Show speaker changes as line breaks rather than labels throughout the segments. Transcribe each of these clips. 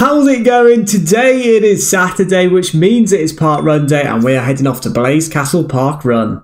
How's it going? Today it is Saturday, which means it is park run day, and we are heading off to Blaise Castle Parkrun.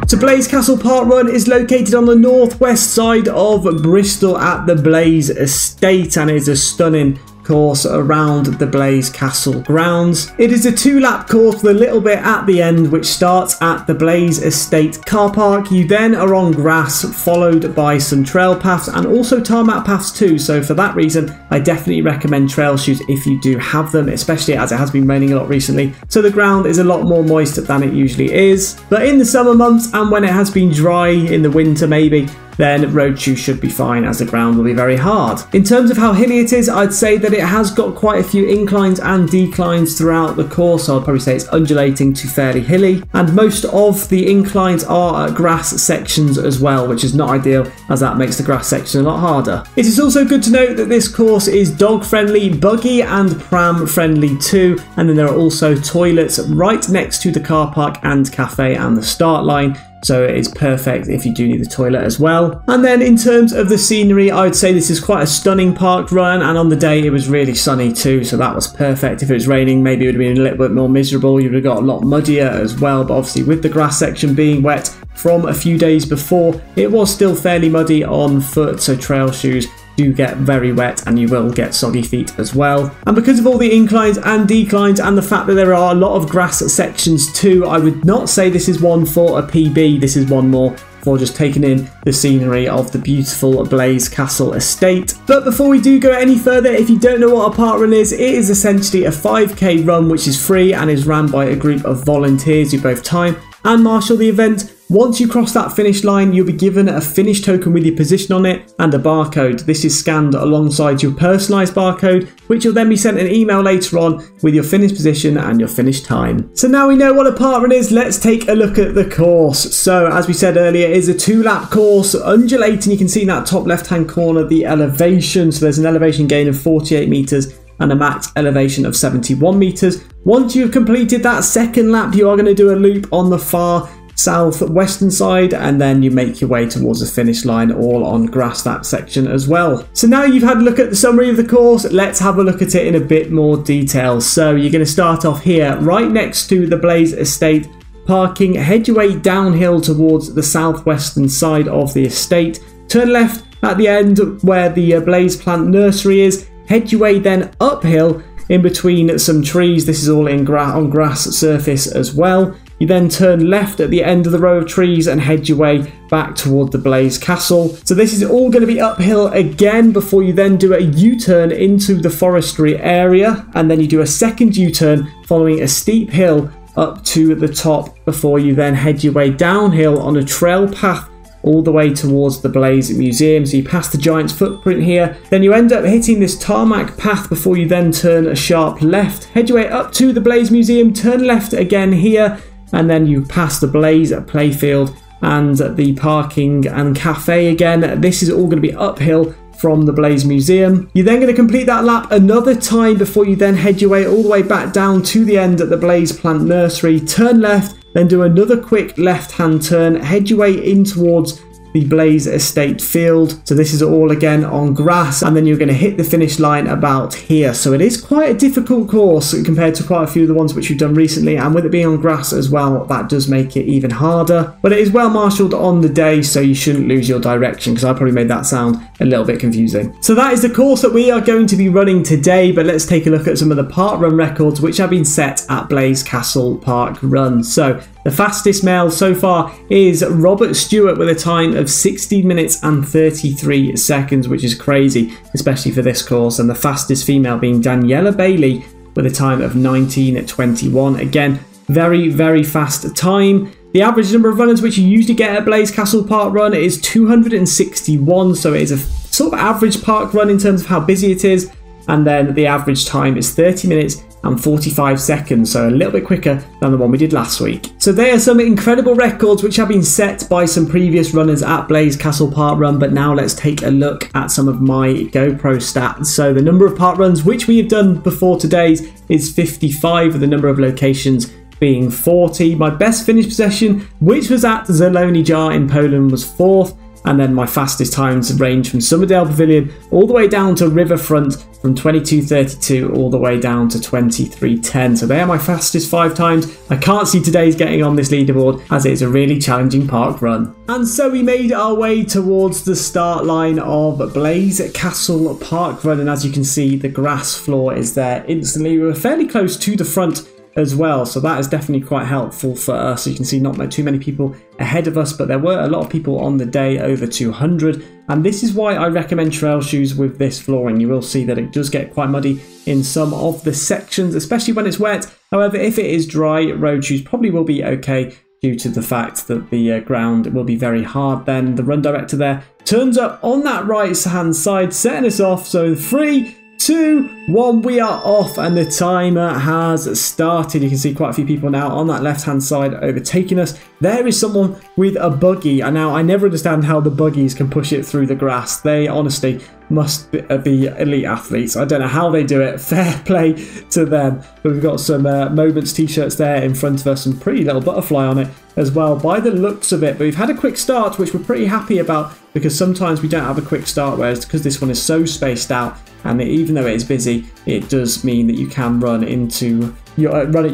So Blaise Castle Parkrun is located on the northwest side of Bristol at the Blaise Estate, and it is a stunning course around the Blaise Castle grounds. It is a 2-lap course with a little bit at the end, which starts at the Blaise Estate car park. You then are on grass, followed by some trail paths and also tarmac paths too. So for that reason, I definitely recommend trail shoes if you do have them, especially as it has been raining a lot recently. So the ground is a lot more moist than it usually is. But in the summer months and when it has been dry in the winter maybe, then road shoes should be fine, as the ground will be very hard. In terms of how hilly it is, I'd say that it has got quite a few inclines and declines throughout the course. So I'd probably say it's undulating to fairly hilly, and most of the inclines are grass sections as well, which is not ideal as that makes the grass section a lot harder. It is also good to note that this course is dog friendly, buggy and pram friendly too, and then there are also toilets right next to the car park and cafe and the start line. So it is perfect if you do need the toilet as well. And then in terms of the scenery, I would say this is quite a stunning park run, and on the day it was really sunny too, so that was perfect. If it was raining, maybe it would have been a little bit more miserable. You would have got a lot muddier as well, but obviously with the grass section being wet from a few days before, it was still fairly muddy on foot, so trail shoes do get very wet and you will get soggy feet as well. And because of all the inclines and declines and the fact that there are a lot of grass sections too, I would not say this is one for a PB. This is one more for just taking in the scenery of the beautiful Blaise Castle Estate. But before we do go any further, if you don't know what a parkrun is, it is essentially a 5k run which is free and is ran by a group of volunteers who both time and marshal the event. Once you cross that finish line, you'll be given a finish token with your position on it and a barcode. This is scanned alongside your personalised barcode, which will then be sent an email later on with your finish position and your finish time. So now we know what a parkrun is, let's take a look at the course. So as we said earlier, it is a 2-lap course, undulating. You can see in that top left-hand corner the elevation. So there's an elevation gain of 48 metres and a max elevation of 71 metres. Once you've completed that second lap, you are going to do a loop on the far southwestern side, and then you make your way towards the finish line, all on grass that section as well. So now you've had a look at the summary of the course, let's have a look at it in a bit more detail. So you're going to start off here right next to the Blaise Estate parking, head your way downhill towards the southwestern side of the estate, turn left at the end where the Blaise plant nursery is, head your way then uphill in between some trees. This is all in on grass surface as well. You then turn left at the end of the row of trees and head your way back toward the Blaise Castle. So this is all going to be uphill again before you then do a U-turn into the forestry area, and then you do a second U-turn following a steep hill up to the top before you then head your way downhill on a trail path all the way towards the Blaise Museum. So you pass the giant's footprint here, then you end up hitting this tarmac path before you then turn a sharp left, head your way up to the Blaise Museum, turn left again here, and then you pass the Blaise playfield and the parking and cafe again. This is all going to be uphill from the Blaise Museum. You're then going to complete that lap another time before you then head your way all the way back down to the end at the Blaise plant nursery, turn left, then do another quick left-hand turn, head your way in towards the Blaise Estate field. So this is all again on grass, and then you're going to hit the finish line about here. So it is quite a difficult course compared to quite a few of the ones which we've done recently, and with it being on grass as well, that does make it even harder. But it is well marshalled on the day, so you shouldn't lose your direction, because I probably made that sound a little bit confusing. So that is the course that we are going to be running today, but let's take a look at some of the parkrun records which have been set at Blaise Castle Parkrun. So the fastest male so far is Robert Stewart with a time of 16 minutes and 33 seconds, which is crazy, especially for this course. And the fastest female being Daniela Bailey with a time of 19:21. Again, very, very fast time. The average number of runners which you usually get at Blaise Castle Parkrun is 261, so it is a sort of average park run in terms of how busy it is. And then the average time is 30 minutes and 45 seconds, so a little bit quicker than the one we did last week. So there are some incredible records which have been set by some previous runners at Blaise Castle Parkrun, but now let's take a look at some of my GoPro stats. So the number of parkruns which we have done before today's is 55, with the number of locations being 40. My best finish possession, which was at Zielony Jar in Poland, was 4th. And then my fastest times range from Summerdale Pavilion all the way down to Riverfront, from 22:32 all the way down to 23:10. So they are my fastest 5 times. I can't see today's getting on this leaderboard, as it is a really challenging park run. And so we made our way towards the start line of Blaise Castle Parkrun, and as you can see, the grass floor is there instantly. We were fairly close to the front as well, so that is definitely quite helpful for us. You can see not too many people ahead of us, but there were a lot of people on the day, over 200, and this is why I recommend trail shoes with this flooring. You will see that it does get quite muddy in some of the sections, especially when it's wet. However, if it is dry, road shoes probably will be okay, due to the fact that the ground will be very hard. Then the run director there turns up on that right hand side, setting us off. So 3, 2, 1, we are off, and the timer has started. You can see quite a few people now on that left hand side overtaking us. There is someone with a buggy, and now I never understand how the buggies can push it through the grass. They honestly must be elite athletes. I don't know how they do it. Fair play to them. But we've got some Moments t-shirts there in front of us, and pretty little butterfly on it as well by the looks of it. But we've had a quick start, which we're pretty happy about, because sometimes we don't have a quick start, whereas because this one is so spaced out, and even though it is busy, it does mean that you can run at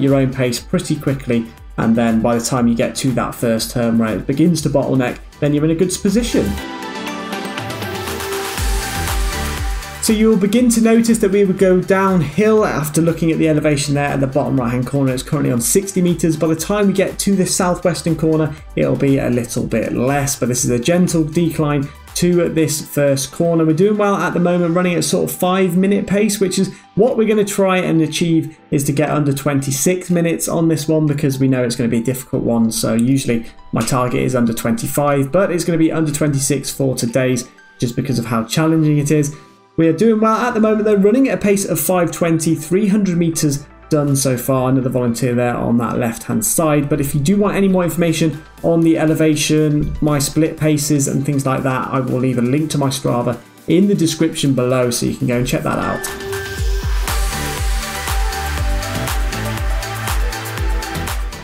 your own pace pretty quickly. And then by the time you get to that first turn where it begins to bottleneck, then you're in a good position. So you'll begin to notice that we would go downhill after looking at the elevation there at the bottom right hand corner. It's currently on 60 meters. By the time we get to the southwestern corner, it'll be a little bit less, but this is a gentle decline to this first corner. We're doing well at the moment, running at sort of 5-minute pace, which is what we're going to try and achieve, is to get under 26 minutes on this one, because we know it's going to be a difficult one. So usually my target is under 25, but it's going to be under 26 for today's, just because of how challenging it is. We are doing well at the moment though, running at a pace of 5:20, 300 meters done so far. Another volunteer there on that left hand side. But if you do want any more information on the elevation, my split paces and things like that, I will leave a link to my Strava in the description below, so you can go and check that out.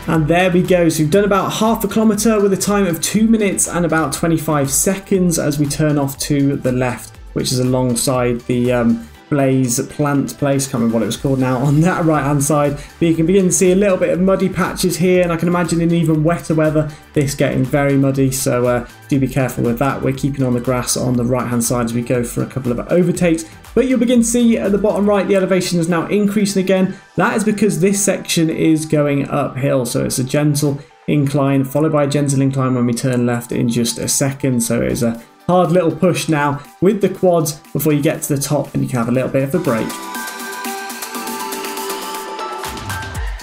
And there we go. So we've done about half a kilometre with a time of 2 minutes and about 25 seconds as we turn off to the left, which is alongside the Blaise plant place. Can't remember what it was called now, on that right hand side. But you can begin to see a little bit of muddy patches here, and I can imagine in even wetter weather this getting very muddy, so do be careful with that. We're keeping on the grass on the right hand side as we go for a couple of overtakes. But you'll begin to see at the bottom right, the elevation is now increasing again. That is because this section is going uphill, so it's a gentle incline followed by a gentle incline when we turn left in just a second. So it is a hard little push now with the quads before you get to the top, and you can have a little bit of a break.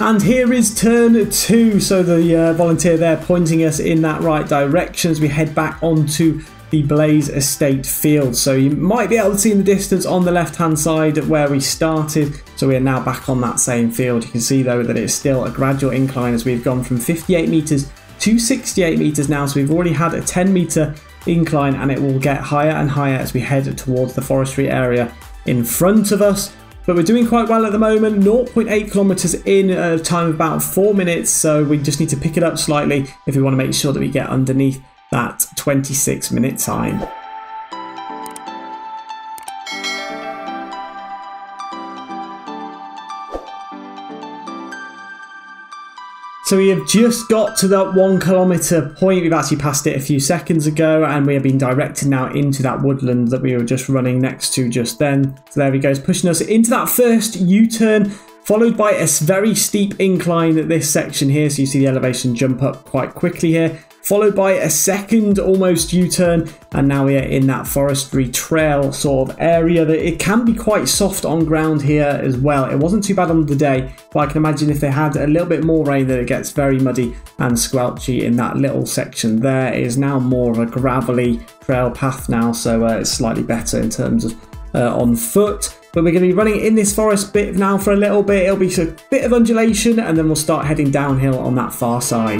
And here is turn 2, so the volunteer there pointing us in that right direction as we head back onto the Blaise Estate field. So you might be able to see in the distance on the left hand side where we started. So we are now back on that same field. You can see though that it's still a gradual incline as we've gone from 58 meters to 68 meters now. So we've already had a 10 meter incline, and it will get higher and higher as we head towards the forestry area in front of us. But we're doing quite well at the moment, 0.8 kilometers in a time of about 4 minutes, so we just need to pick it up slightly if we want to make sure that we get underneath that 26-minute time. So we have just got to that 1 kilometer point. We've actually passed it a few seconds ago, and we are being directed now into that woodland that we were just running next to just then. So there we go, it's pushing us into that first U-turn, followed by a very steep incline at this section here. So you see the elevation jump up quite quickly here, followed by a second almost U-turn, and now we are in that forestry trail sort of area. That it can be quite soft on ground here as well. It wasn't too bad on the day, but I can imagine if they had a little bit more rain that it gets very muddy and squelchy in that little section there. It is now more of a gravelly trail path now, so it's slightly better in terms of on foot. But we're going to be running in this forest bit now for a little bit. It'll be a bit of undulation, and then we'll start heading downhill on that far side.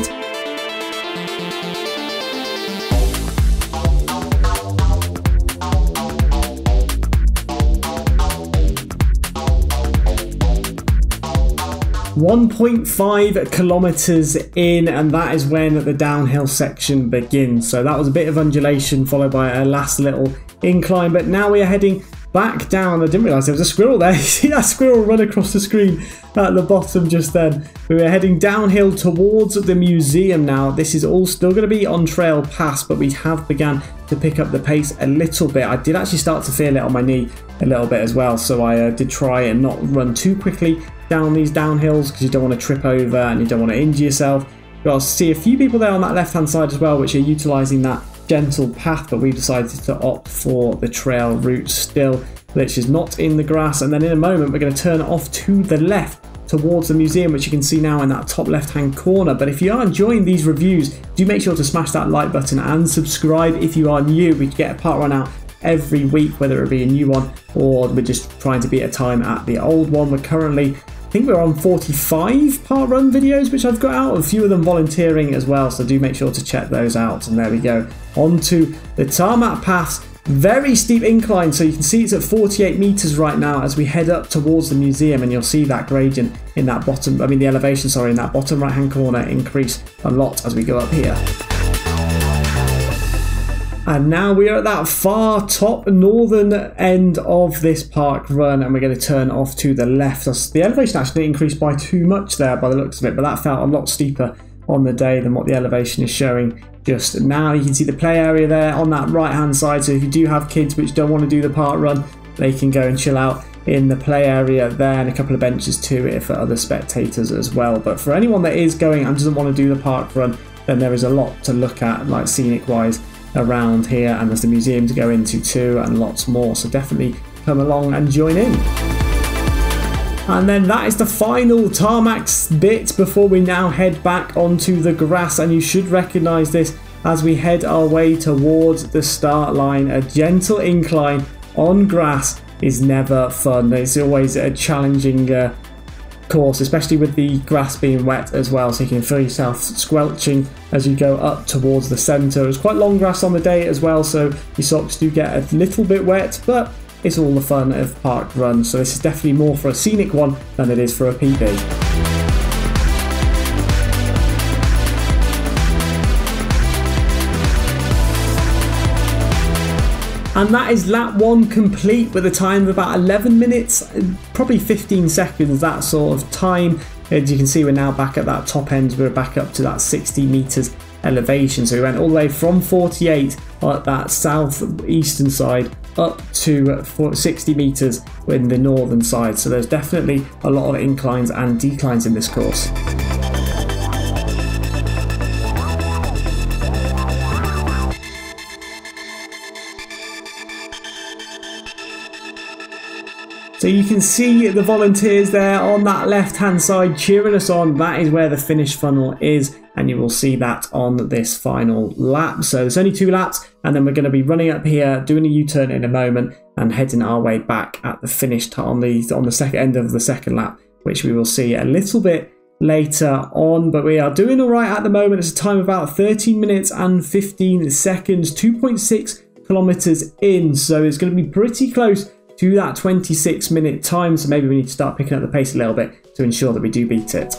.5 kilometers in, and that is when the downhill section begins. So that was a bit of undulation followed by a last little incline, but now we are heading back down. I didn't realise there was a squirrel there. You see that squirrel run across the screen at the bottom just then. We were heading downhill towards the museum now. This is all still going to be on trail pass, but we have begun to pick up the pace a little bit. I did actually start to feel it on my knee a little bit as well, so I did try and not run too quickly down these downhills because you don't want to trip over and you don't want to injure yourself. You'll see a few people there on that left hand side as well, which are utilising that gentle path, but we've decided to opt for the trail route still, which is not in the grass. And then in a moment we're going to turn off to the left towards the museum, which you can see now in that top left hand corner. But if you are enjoying these reviews, do make sure to smash that like button and subscribe if you are new. We get a parkrun out every week, whether it be a new one or we're just trying to beat a time at the old one. We're currently, I think we're on 45 parkrun videos which I've got out, a few of them volunteering as well, so do make sure to check those out. And there we go, onto the tarmac paths. Very steep incline, so you can see it's at 48 meters right now as we head up towards the museum, and you'll see that gradient in that bottom, the elevation, sorry, in that bottom right hand corner increase a lot as we go up here. And now we are at that far top northern end of this park run, and we're going to turn off to the left. The elevation actually increased by too much there by the looks of it, but that felt a lot steeper on the day than what the elevation is showing just now. You can see the play area there on that right hand side, so if you do have kids which don't want to do the park run, they can go and chill out in the play area there, and a couple of benches too for other spectators as well. But for anyone that is going and doesn't want to do the park run, then there is a lot to look at, like scenic wise, around here, and there's the museum to go into too and lots more, so definitely come along and join in. And then that is the final tarmac bit before we now head back onto the grass, and you should recognise this as we head our way towards the start line. A gentle incline on grass is never fun. It's always a challenging course, especially with the grass being wet as well, so you can feel yourself squelching as you go up towards the centre. It's quite long grass on the day as well, so your socks do get a little bit wet, but it's all the fun of park run, so this is definitely more for a scenic one than it is for a PB. And that is lap 1 complete with a time of about 11 minutes, probably 15 seconds, that sort of time. As you can see, we're now back at that top end, we're back up to that 60 meters elevation. So we went all the way from 48 at that southeastern side up to 60 meters in the northern side. So there's definitely a lot of inclines and declines in this course. So you can see the volunteers there on that left hand side cheering us on. That is where the finish funnel is, and you will see that on this final lap. So there's only 2 laps, and then we're going to be running up here, doing a U-turn in a moment, and heading our way back at the finish on the second end of the second lap, which we will see a little bit later on. But we are doing all right at the moment. It's a time of about 13 minutes and 15 seconds, 2.6 kilometers in, so it's going to be pretty close to that 26-minute time, so maybe we need to start picking up the pace a little bit to ensure that we do beat it.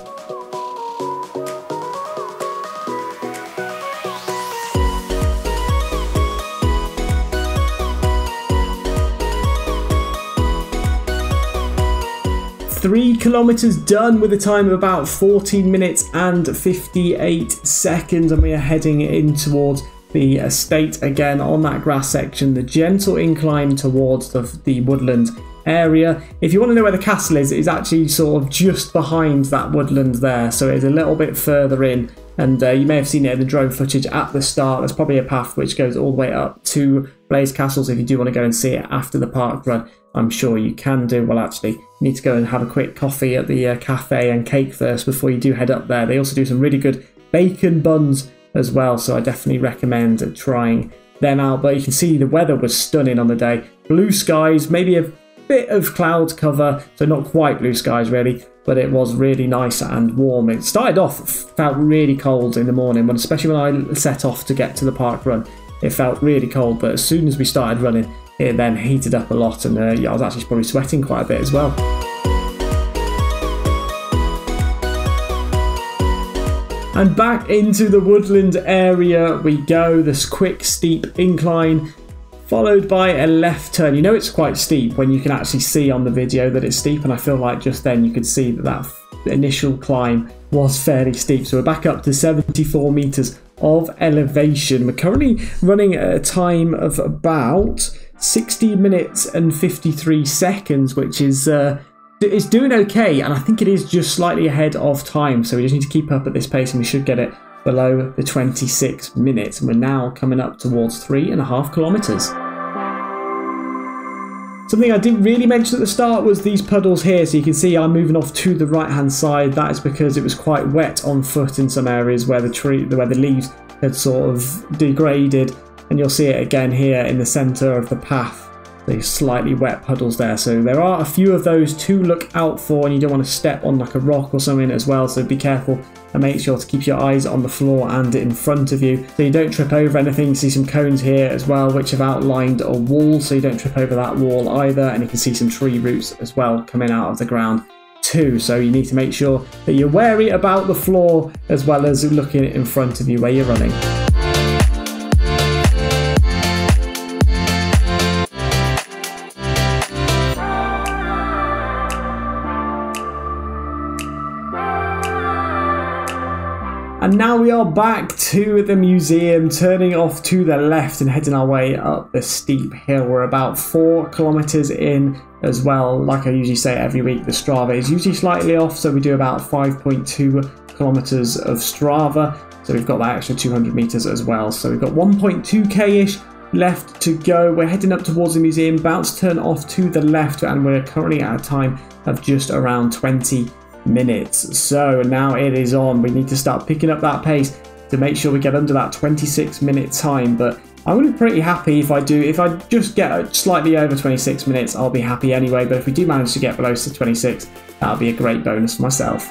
Three kilometers done with a time of about 14 minutes and 58 seconds, and we are heading in towards the estate again on that grass section, the gentle incline towards the woodland area. If you want to know where the castle is, it's actually sort of just behind that woodland there, so it's a little bit further in, and you may have seen it in the drone footage at the start. There's probably a path which goes all the way up to Blaise Castle, so if you do want to go and see it after the park run, I'm sure you can do. Well, actually, you need to go and have a quick coffee at the cafe and cake first before you do head up there. They also do some really good bacon buns as well, so I definitely recommend trying them out. But you can see the weather was stunning on the day. Blue skies, maybe a bit of cloud cover, so not quite blue skies really, but it was really nice and warm. It started off, felt really cold in the morning, especially when I set off to get to the park run. It felt really cold, but as soon as we started running, it then heated up a lot, and yeah, I was actually probably sweating quite a bit as well. And back into the woodland area we go. This quick steep incline followed by a left turn. You know it's quite steep when you can actually see on the video that it's steep, and I feel like just then you could see that that initial climb was fairly steep. So we're back up to 74 meters of elevation. We're currently running at a time of about 60 minutes and 53 seconds, which is doing okay, and I think it is just slightly ahead of time, so we just need to keep up at this pace and we should get it below the 26 minutes, and we're now coming up towards 3.5 kilometers. Something I didn't really mention at the start was these puddles here. So you can see I'm moving off to the right hand side. That is because it was quite wet on foot in some areas where the leaves had sort of degraded, and you'll see it again here in the center of the path. These slightly wet puddles there, so there are a few of those to look out for, and you don't want to step on like a rock or something as well, so be careful and make sure to keep your eyes on the floor and in front of you so you don't trip over anything. You see some cones here as well which have outlined a wall, so you don't trip over that wall either, and you can see some tree roots as well coming out of the ground too, so you need to make sure that you're wary about the floor as well as looking in front of you where you're running. And now we are back to the museum, turning off to the left and heading our way up the steep hill. We're about 4 kilometers in as well. Like I usually say every week, the Strava is usually slightly off, so we do about 5.2 kilometers of Strava. So we've got that extra 200 meters as well. So we've got 1.2k-ish left to go. We're heading up towards the museum, about to turn off to the left, and we're currently at a time of just around 20 minutes. So now it is on. We need to start picking up that pace to make sure we get under that 26-minute time, but I'm going to be pretty happy if I just get slightly over 26 minutes. I'll be happy anyway, but if we do manage to get below 26, that'll be a great bonus for myself.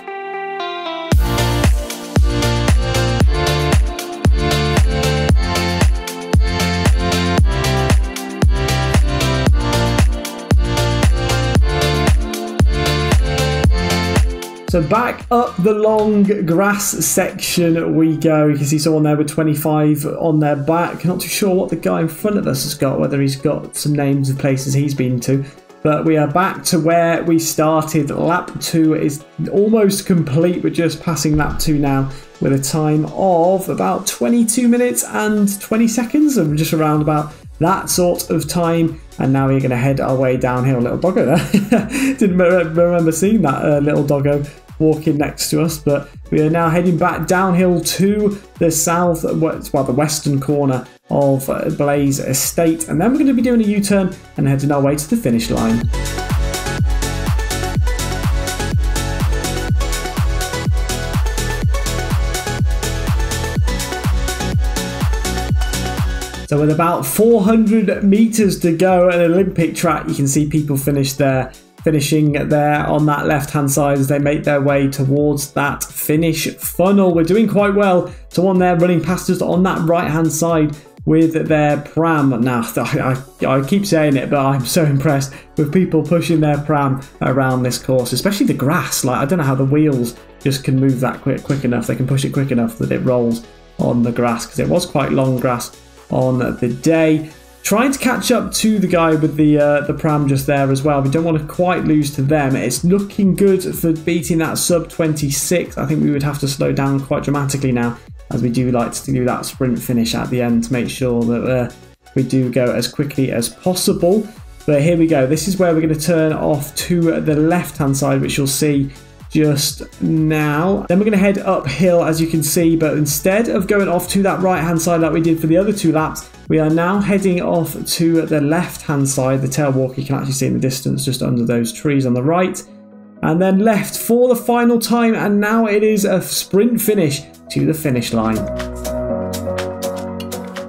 So back up the long grass section we go. You can see someone there with 25 on their back. Not too sure what the guy in front of us has got, whether he's got some names of places he's been to. But we are back to where we started. Lap 2 is almost complete. We're just passing lap 2 now with a time of about 22 minutes and 20 seconds. And just around about that sort of time. And now we're going to head our way downhill. Little doggo there. Didn't remember seeing that little doggo walking next to us, but we are now heading back downhill to the south, well, the western corner of Blaise Estate, and then we're going to be doing a U-turn and heading our way to the finish line. So with about 400 meters to go at an Olympic track, you can see people finishing there on that left hand side as they make their way towards that finish funnel. We're doing quite well. Someone there running past us on that right hand side with their pram. Now I keep saying it, but I'm so impressed with people pushing their pram around this course, especially the grass. Like, I don't know how the wheels just can move that quick enough. They can push it quick enough that it rolls on the grass, because it was quite long grass on the day. Trying to catch up to the guy with the pram just there as well. We don't want to quite lose to them. It's looking good for beating that sub 26. I think we would have to slow down quite dramatically now, as we do like to do that sprint finish at the end to make sure that we do go as quickly as possible. But here we go. This is where we're going to turn off to the left hand side, which you'll see just now. Then we're going to head uphill, as you can see, but instead of going off to that right hand side like we did for the other 2 laps, we are now heading off to the left hand side. The tail walk you can actually see in the distance just under those trees on the right, and then left for the final time, and now it is a sprint finish to the finish line.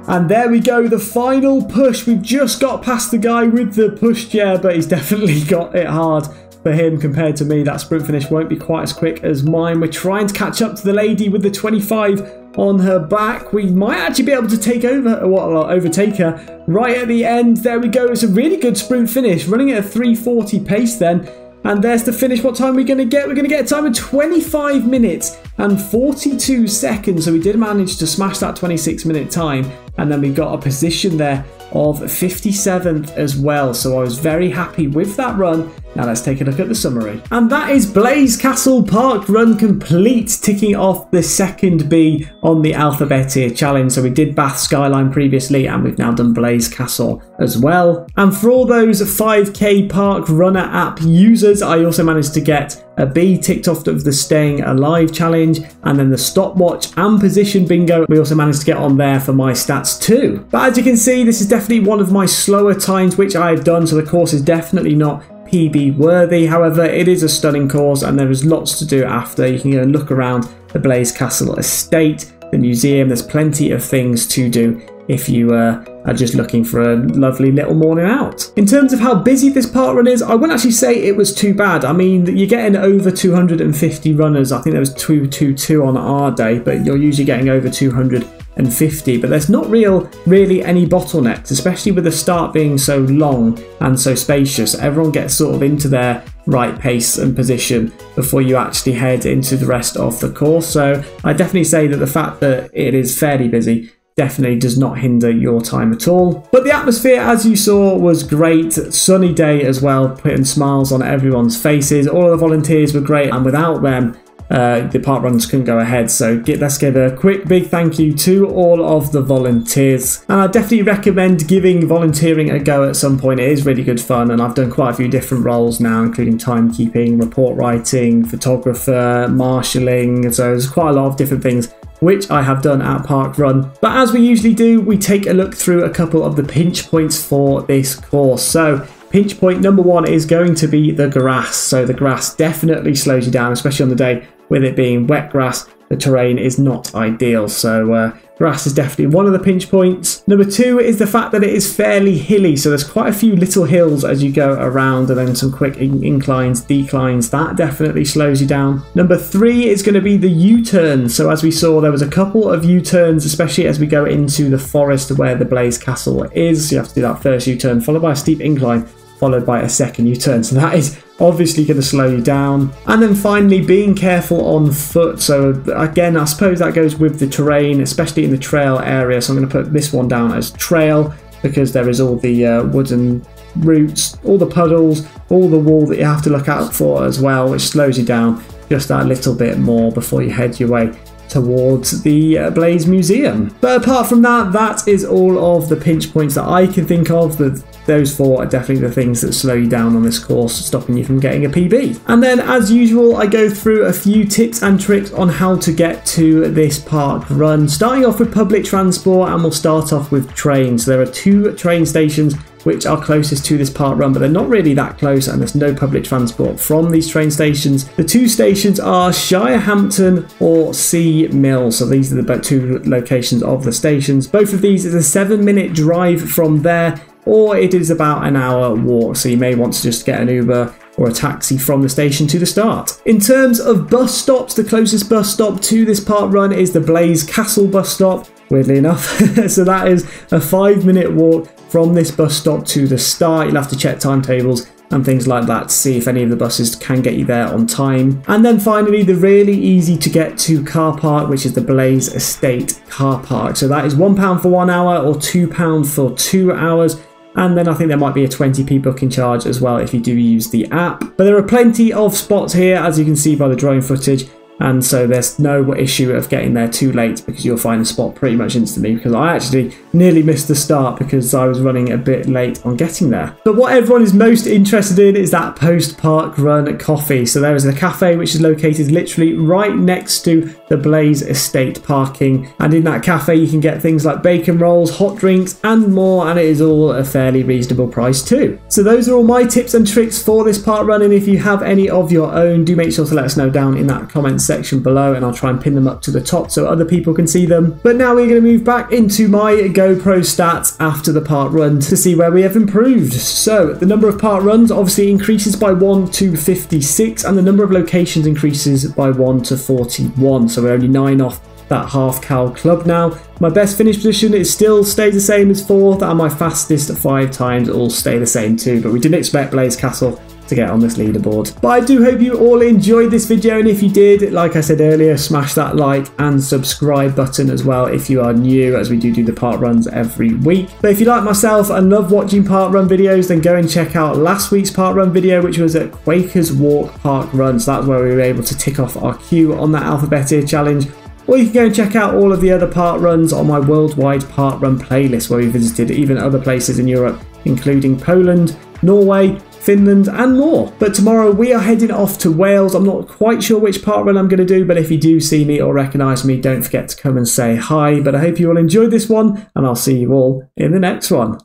And there we go, the final push. We've just got past the guy with the pushchair, but he's definitely got it hard for him compared to me. That sprint finish won't be quite as quick as mine. We're trying to catch up to the lady with the 25 on her back. We might actually be able to take over, overtake her right at the end. There we go. It's a really good sprint finish, running at a 3:40 pace then. And there's the finish. What time are we going to get? We're going to get a time of 25 minutes and 42 seconds. So we did manage to smash that 26-minute time. And then we got a position there of 57th as well. So I was very happy with that run. Now let's take a look at the summary. And that is Blaise Castle Parkrun complete, ticking off the second B on the Alphabet Tier Challenge. So we did Bath Skyline previously, and we've now done Blaise Castle as well. And for all those 5K Park Runner app users, I also managed to get a B ticked off of the Staying Alive challenge, and then the stopwatch and position bingo we also managed to get on there for my stats too. But as you can see, this is definitely one of my slower times which I have done, so the course is definitely not PB worthy. However, it is a stunning course and there is lots to do after. You can go and look around the Blaise Castle Estate, the museum. There's plenty of things to do if you are just looking for a lovely little morning out. In terms of how busy this parkrun is, I wouldn't actually say it was too bad. I mean, you're getting over 250 runners. I think there was 222 on our day, but you're usually getting over 250. But there's not really any bottlenecks, especially with the start being so long and so spacious. Everyone gets sort of into their right pace and position before you actually head into the rest of the course. So I definitely say that the fact that it is fairly busy definitely does not hinder your time at all. But the atmosphere, as you saw, was great. Sunny day as well, putting smiles on everyone's faces. All of the volunteers were great, and without them, the parkruns couldn't go ahead. So let's give a quick big thank you to all of the volunteers. And I definitely recommend giving volunteering a go at some point. It is really good fun, and I've done quite a few different roles now, including timekeeping, report writing, photographer, marshalling. So there's quite a lot of different things which I have done at Parkrun. But as we usually do, we take a look through a couple of the pinch points for this course. So pinch point number one is going to be the grass. So the grass definitely slows you down, especially on the day with it being wet grass. The terrain is not ideal, so grass is definitely one of the pinch points. Number two is the fact that it is fairly hilly, so there's quite a few little hills as you go around, and then some quick inclines, declines. That definitely slows you down. Number three is going to be the U-turns. So as we saw, there was a couple of U-turns, especially as we go into the forest where the Blaise Castle is. So you have to do that first U-turn, followed by a steep incline, followed by a second U-turn. So that is obviously going to slow you down. And then finally, being careful on foot. So again, I suppose that goes with the terrain, especially in the trail area. So I'm going to put this one down as trail, because there is all the wooden roots, all the puddles, all the wall that you have to look out for as well, which slows you down just that little bit more before you head your way towards the Blaise Museum. But apart from that, that is all of the pinch points that I can think of. Those four are definitely the things that slow you down on this course, stopping you from getting a PB. And then, as usual, I go through a few tips and tricks on how to get to this park run. Starting off with public transport, and we'll start off with trains. There are two train stations which are closest to this park run, but they're not really that close, and there's no public transport from these train stations. The two stations are Shirehampton or Sea Mill, so these are the two locations of the stations. Both of these is a 7-minute drive from there, or it is about an hour walk, so you may want to just get an Uber or a taxi from the station to the start. In terms of bus stops, the closest bus stop to this park run is the Blaise Castle bus stop, weirdly enough. So that is a 5-minute walk from this bus stop to the start. You'll have to check timetables and things like that to see if any of the buses can get you there on time. And then finally, the really easy to get to car park, which is the Blaise Estate car park. So that is £1 for 1 hour or £2 for 2 hours. And then I think there might be a 20p booking charge as well if you do use the app. But there are plenty of spots here, as you can see by the drone footage. And so there's no issue of getting there too late, because you'll find a spot pretty much instantly, because I actually nearly missed the start because I was running a bit late on getting there. But what everyone is most interested in is that post-park run coffee. So there is a cafe which is located literally right next to the Blaise Estate parking, and in that cafe you can get things like bacon rolls, hot drinks and more, and it is all a fairly reasonable price too. So those are all my tips and tricks for this park run, and if you have any of your own, do make sure to let us know down in that comments section below, and I'll try and pin them up to the top so other people can see them. But now we're going to move back into my GoPro stats after the park run to see where we have improved. So the number of park runs obviously increases by 1 to 56, and the number of locations increases by 1 to 41. So we're only 9 off that half cal club now. My best finish position is still stays the same as 4th, and my fastest 5 times all stay the same too. But we didn't expect Blaise Castle to get on this leaderboard. But I do hope you all enjoyed this video, and if you did, like I said earlier, smash that like and subscribe button as well if you are new, as we do the park runs every week. But if you like myself and love watching park run videos, then go and check out last week's park run video, which was at Quakers Walk Park Run. So that's where we were able to tick off our queue on that Alphabet Ear challenge. Or you can go and check out all of the other park runs on my worldwide park run playlist, where we visited even other places in Europe, including Poland, Norway, Finland and more. But tomorrow we are heading off to Wales. I'm not quite sure which park run I'm going to do, but if you do see me or recognise me, don't forget to come and say hi. But I hope you all enjoyed this one, and I'll see you all in the next one.